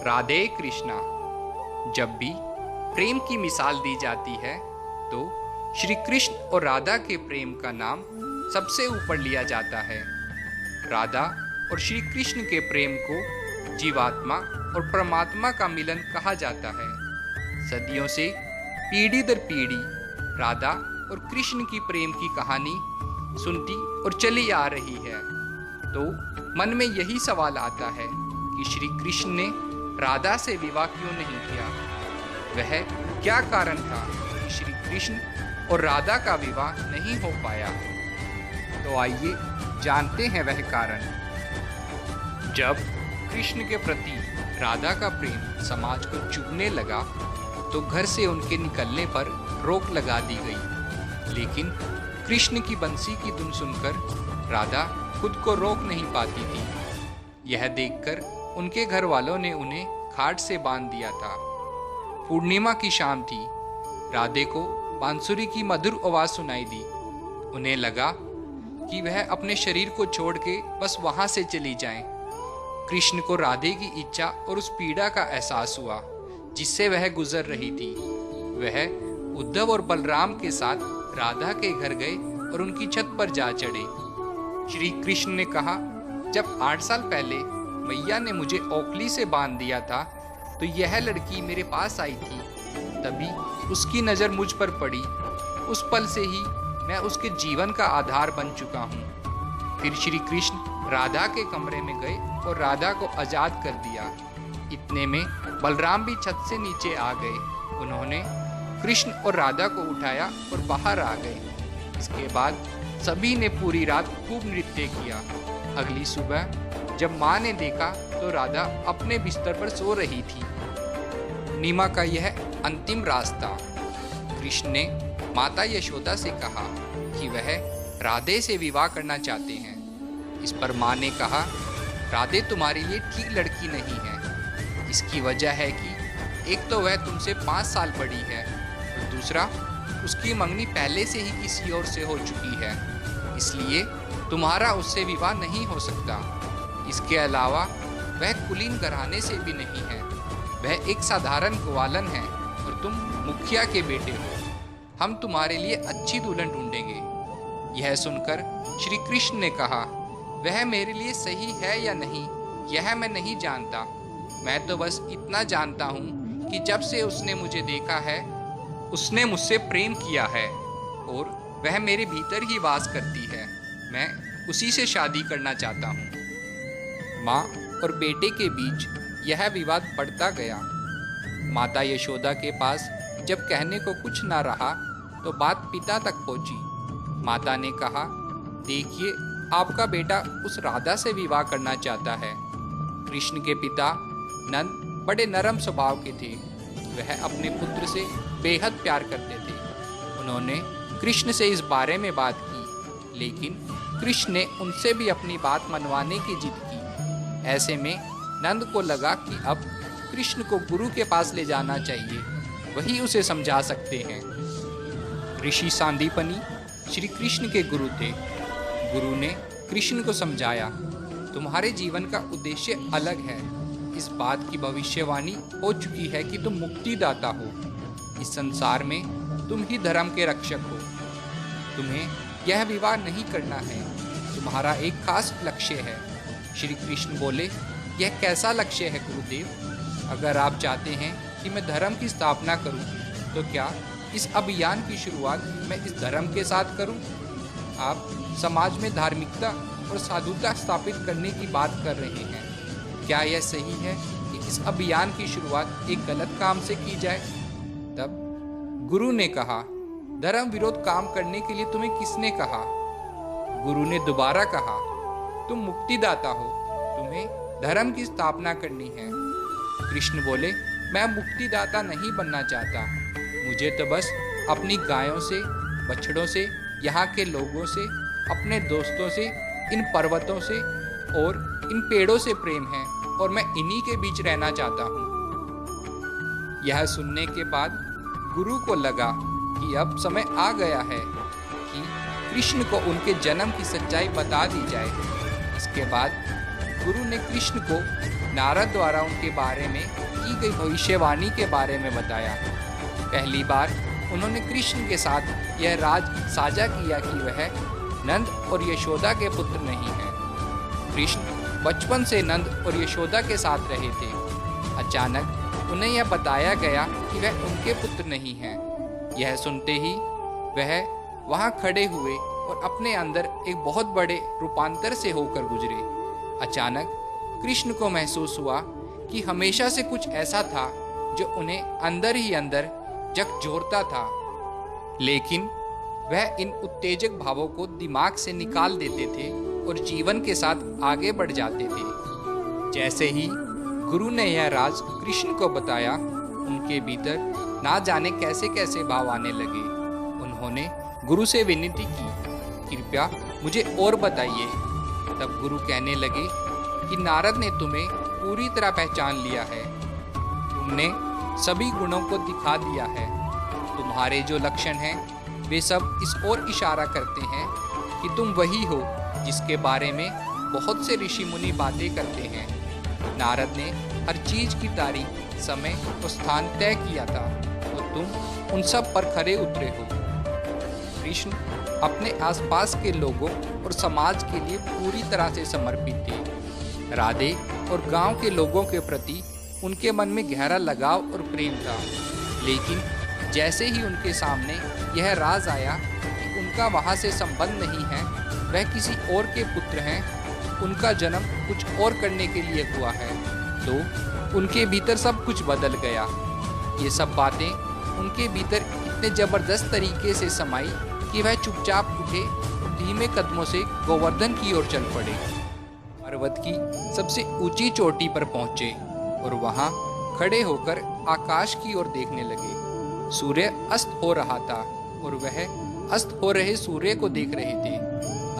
राधे कृष्णा। जब भी प्रेम की मिसाल दी जाती है तो श्री कृष्ण और राधा के प्रेम का नाम सबसे ऊपर लिया जाता है। राधा और श्री कृष्ण के प्रेम को जीवात्मा और परमात्मा का मिलन कहा जाता है। सदियों से पीढ़ी दर पीढ़ी राधा और कृष्ण की प्रेम की कहानी सुनती और चली आ रही है। तो मन में यही सवाल आता है कि श्री कृष्ण ने राधा से विवाह क्यों नहीं किया? वह क्या कारण था कि श्री कृष्ण और राधा का विवाह नहीं हो पाया? तो आइए जानते हैं वह कारण। जब कृष्ण के प्रति राधा का प्रेम समाज को चुभने लगा तो घर से उनके निकलने पर रोक लगा दी गई। लेकिन कृष्ण की बंसी की धुन सुनकर राधा खुद को रोक नहीं पाती थी। यह देखकर उनके घर वालों ने उन्हें खाट से बांध दिया था। पूर्णिमा की शाम थी। राधे को बांसुरी की मधुर आवाज सुनाई दी। उन्हें लगा कि वह अपने शरीर को छोड़ के बस वहां से चली जाएं। कृष्ण को राधे की इच्छा और उस पीड़ा का एहसास हुआ जिससे वह गुजर रही थी। वह उद्धव और बलराम के साथ राधा के घर गए और उनकी छत पर जा चढ़े। श्री कृष्ण ने कहा, जब 8 साल पहले मैया ने मुझे ओखली से बांध दिया था तो यह लड़की मेरे पास आई थी। तभी उसकी नज़र मुझ पर पड़ी। उस पल से ही मैं उसके जीवन का आधार बन चुका हूँ। फिर श्री कृष्ण राधा के कमरे में गए और राधा को आज़ाद कर दिया। इतने में बलराम भी छत से नीचे आ गए। उन्होंने कृष्ण और राधा को उठाया और बाहर आ गए। इसके बाद सभी ने पूरी रात खूब नृत्य किया। अगली सुबह जब माँ ने देखा तो राधा अपने बिस्तर पर सो रही थी। पूर्णिमा का यह अंतिम रास्ता। कृष्ण ने माता यशोदा से कहा कि वह राधे से विवाह करना चाहते हैं। इस पर माँ ने कहा, राधे तुम्हारे लिए ठीक लड़की नहीं है। इसकी वजह है कि एक तो वह तुमसे 5 साल बड़ी है और दूसरा उसकी मंगनी पहले से ही किसी और से हो चुकी है, इसलिए तुम्हारा उससे विवाह नहीं हो सकता। इसके अलावा वह कुलीन घराने से भी नहीं है। वह एक साधारण ग्वालन है और तुम मुखिया के बेटे हो। हम तुम्हारे लिए अच्छी दुल्हन ढूंढेंगे। यह सुनकर श्री कृष्ण ने कहा, वह मेरे लिए सही है या नहीं यह मैं नहीं जानता। मैं तो बस इतना जानता हूँ कि जब से उसने मुझे देखा है उसने मुझसे प्रेम किया है और वह मेरे भीतर ही वास करती है। मैं उसी से शादी करना चाहता हूँ। माँ और बेटे के बीच यह विवाद बढ़ता गया। माता यशोदा के पास जब कहने को कुछ ना रहा तो बात पिता तक पहुंची। माता ने कहा, देखिए आपका बेटा उस राधा से विवाह करना चाहता है। कृष्ण के पिता नंद बड़े नरम स्वभाव के थे। वह अपने पुत्र से बेहद प्यार करते थे। उन्होंने कृष्ण से इस बारे में बात की, लेकिन कृष्ण ने उनसे भी अपनी बात मनवाने की जिद की। ऐसे में नंद को लगा कि अब कृष्ण को गुरु के पास ले जाना चाहिए, वही उसे समझा सकते हैं। ऋषि सांदीपनी श्री कृष्ण के गुरु थे। गुरु ने कृष्ण को समझाया, तुम्हारे जीवन का उद्देश्य अलग है। इस बात की भविष्यवाणी हो चुकी है कि तुम मुक्तिदाता हो। इस संसार में तुम ही धर्म के रक्षक हो। तुम्हें यह विवाह नहीं करना है। तुम्हारा एक खास लक्ष्य है। श्री कृष्ण बोले, यह कैसा लक्ष्य है गुरुदेव? अगर आप चाहते हैं कि मैं धर्म की स्थापना करूं, तो क्या इस अभियान की शुरुआत मैं इस धर्म के साथ करूं? आप समाज में धार्मिकता और साधुता स्थापित करने की बात कर रहे हैं। क्या यह सही है कि इस अभियान की शुरुआत एक गलत काम से की जाए? तब गुरु ने कहा, धर्म विरोध काम करने के लिए तुम्हें किसने कहा? गुरु ने दोबारा कहा, तुम मुक्तिदाता हो, तुम्हें धर्म की स्थापना करनी है। कृष्ण बोले, मैं मुक्तिदाता नहीं बनना चाहता। मुझे तो बस अपनी गायों से, बछड़ों से, यहाँ के लोगों से, अपने दोस्तों से, इन पर्वतों से और इन पेड़ों से प्रेम है और मैं इन्हीं के बीच रहना चाहता हूँ। यह सुनने के बाद गुरु को लगा कि अब समय आ गया है कि कृष्ण को उनके जन्म की सच्चाई बता दी जाए। इसके बाद गुरु ने कृष्ण को नारद द्वारा उनके बारे में की गई भविष्यवाणी के बारे में बताया। पहली बार उन्होंने कृष्ण के साथ यह राज साझा किया कि वह नंद और यशोदा के पुत्र नहीं हैं। कृष्ण बचपन से नंद और यशोदा के साथ रहे थे। अचानक उन्हें यह बताया गया कि वह उनके पुत्र नहीं हैं। यह सुनते ही वह वहां खड़े हुए और अपने अंदर एक बहुत बड़े रूपांतर से होकर गुजरे। अचानक कृष्ण को महसूस हुआ कि हमेशा से कुछ ऐसा था जो उन्हें अंदर ही अंदर झकझोरता था, लेकिन वह इन उत्तेजक भावों को दिमाग से निकाल देते थे और जीवन के साथ आगे बढ़ जाते थे। जैसे ही गुरु ने यह राज कृष्ण को बताया, उनके भीतर ना जाने कैसे कैसे भाव आने लगे। उन्होंने गुरु से विनती की, कृपया मुझे और बताइए। तब गुरु कहने लगे कि नारद ने तुम्हें पूरी तरह पहचान लिया है। तुमने सभी गुणों को दिखा दिया है। तुम्हारे जो लक्षण हैं वे सब इस ओर इशारा करते हैं कि तुम वही हो जिसके बारे में बहुत से ऋषि मुनि बातें करते हैं। नारद ने हर चीज की तारीख, समय और स्थान तय किया था और तुम उन सब पर खरे उतरे हो। कृष्ण अपने आसपास के लोगों और समाज के लिए पूरी तरह से समर्पित थे। राधे और गांव के लोगों के प्रति उनके मन में गहरा लगाव और प्रेम था, लेकिन जैसे ही उनके सामने यह राज आया कि उनका वहाँ से संबंध नहीं है, वह किसी और के पुत्र हैं, उनका जन्म कुछ और करने के लिए हुआ है, तो उनके भीतर सब कुछ बदल गया। ये सब बातें उनके भीतर इतने जबरदस्त तरीके से समाई कि वह चुपचाप उठे और धीमे कदमों से गोवर्धन की ओर चल पड़े। पर्वत की सबसे ऊंची चोटी पर पहुंचे और वहां खड़े होकर आकाश की ओर देखने लगे। सूर्य अस्त हो रहा था और वह अस्त हो रहे सूर्य को देख रहे थे।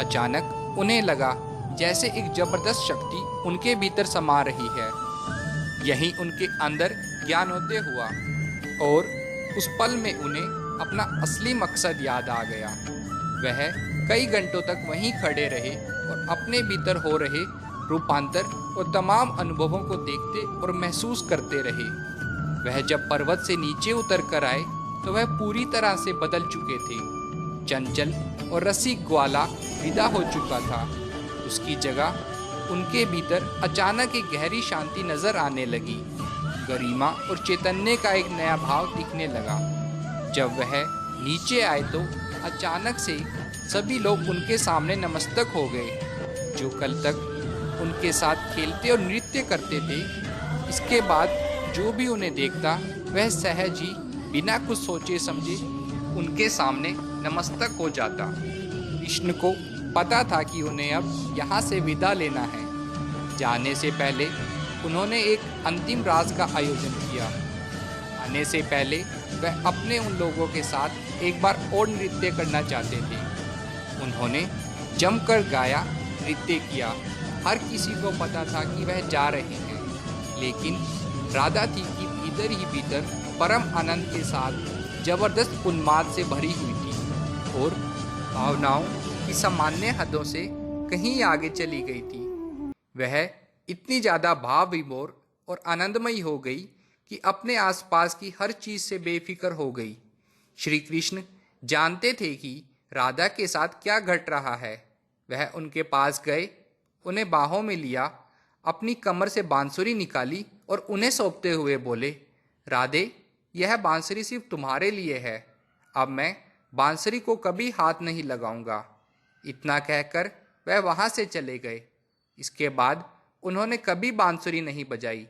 अचानक उन्हें लगा जैसे एक जबरदस्त शक्ति उनके भीतर समा रही है। यही उनके अंदर ज्ञानोदय हुआ और उस पल में उन्हें अपना असली मकसद याद आ गया। वह कई घंटों तक वहीं खड़े रहे और अपने भीतर हो रहे रूपांतर और तमाम अनुभवों को देखते और महसूस करते रहे। वह जब पर्वत से नीचे उतर कर आए तो वह पूरी तरह से बदल चुके थे। चंचल और रसिक ग्वाला विदा हो चुका था। उसकी जगह उनके भीतर अचानक एक गहरी शांति नजर आने लगी। गरिमा और चैतन्य का एक नया भाव दिखने लगा। जब वह नीचे आए तो अचानक से सभी लोग उनके सामने नतमस्तक हो गए। जो कल तक उनके साथ खेलते और नृत्य करते थे, इसके बाद जो भी उन्हें देखता वह सहज ही बिना कुछ सोचे समझे उनके सामने नतमस्तक हो जाता। कृष्ण को पता था कि उन्हें अब यहाँ से विदा लेना है। जाने से पहले उन्होंने एक अंतिम राज का आयोजन किया। आने से पहले वह अपने उन लोगों के साथ एक बार और नृत्य करना चाहते थे। उन्होंने जमकर गाया, नृत्य किया। हर किसी को पता था कि वह जा रहे हैं, लेकिन राधा थी कि भीतर ही भीतर परम आनंद के साथ जबरदस्त उन्माद से भरी हुई थी और भावनाओं की सामान्य हदों से कहीं आगे चली गई थी। वह इतनी ज़्यादा भाव विभोर और आनंदमयी हो गई कि अपने आसपास की हर चीज़ से बेफिक्र हो गई। श्री कृष्ण जानते थे कि राधा के साथ क्या घट रहा है। वह उनके पास गए, उन्हें बाहों में लिया, अपनी कमर से बांसुरी निकाली और उन्हें सौंपते हुए बोले, राधे, यह बांसुरी सिर्फ तुम्हारे लिए है। अब मैं बांसुरी को कभी हाथ नहीं लगाऊंगा। इतना कहकर वह वहां से चले गए। इसके बाद उन्होंने कभी बांसुरी नहीं बजाई।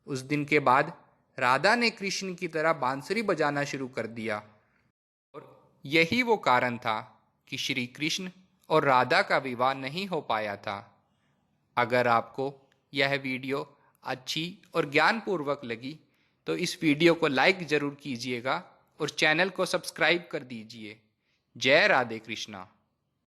उस दिन के बाद राधा ने कृष्ण की तरह बांसुरी बजाना शुरू कर दिया और यही वो कारण था कि श्री कृष्ण और राधा का विवाह नहीं हो पाया था। अगर आपको यह वीडियो अच्छी और ज्ञानपूर्वक लगी तो इस वीडियो को लाइक ज़रूर कीजिएगा और चैनल को सब्सक्राइब कर दीजिए। जय राधे कृष्णा।